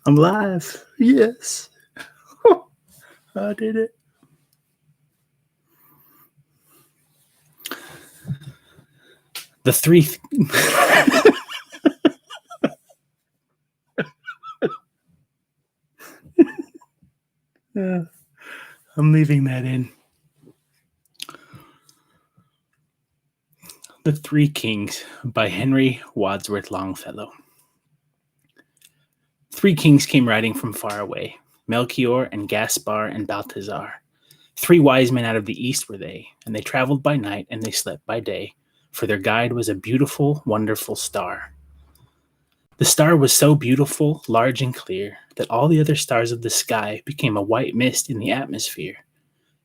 I'm live. Yes. I did it. The three. Uh, I'm leaving that in. The Three Kings by Henry Wadsworth Longfellow. Three kings came riding from far away, Melchior and Gaspar and Balthazar. Three wise men out of the east were they, and they traveled by night and they slept by day, for their guide was a beautiful, wonderful star. The star was so beautiful, large, and clear that all the other stars of the sky became a white mist in the atmosphere.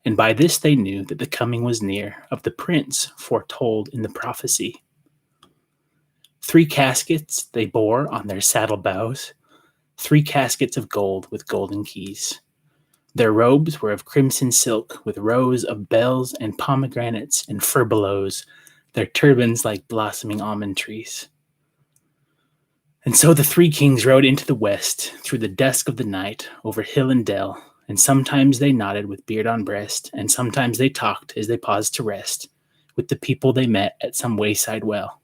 And by this they knew that the coming was near of the prince foretold in the prophecy. Three caskets they bore on their saddle bows, three caskets of gold with golden keys. Their robes were of crimson silk with rows of bells and pomegranates and furbelows, their turbans like blossoming almond trees. And so the three kings rode into the west, through the dusk of the night, over hill and dell, and sometimes they nodded with beard on breast, and sometimes they talked as they paused to rest, with the people they met at some wayside well.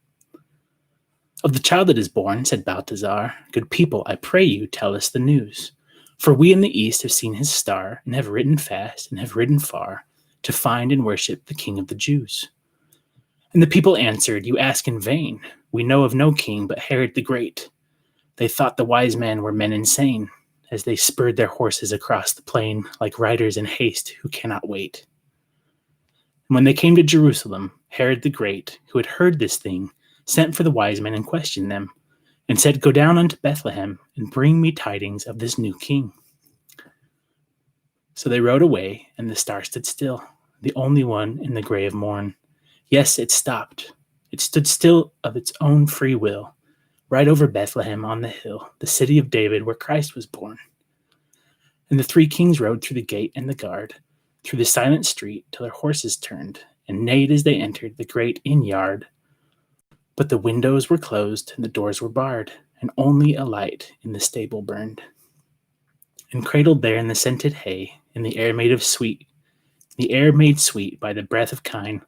Of the child that is born, said Balthazar, good people, I pray you, tell us the news. For we in the east have seen his star, and have ridden fast, and have ridden far, to find and worship the King of the Jews. And the people answered, you ask in vain. We know of no king but Herod the Great. They thought the wise men were men insane, as they spurred their horses across the plain like riders in haste who cannot wait. And when they came to Jerusalem, Herod the Great, who had heard this thing, sent for the wise men and questioned them, and said, go down unto Bethlehem, and bring me tidings of this new king. So they rode away, and the star stood still, the only one in the gray of morn. Yes, it stopped. It stood still of its own free will, right over Bethlehem on the hill, the city of David where Christ was born. And the three kings rode through the gate and the guard, through the silent street till their horses turned, and neighed as they entered the great inn yard. But the windows were closed, and the doors were barred, and only a light in the stable burned. And cradled there in the scented hay, in the air made sweet by the breath of kine,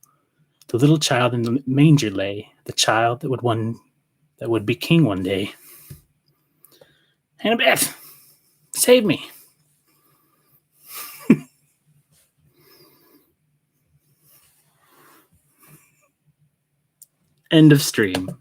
the little child in the manger lay, the child that would be king one day. Annabeth, save me. End of stream.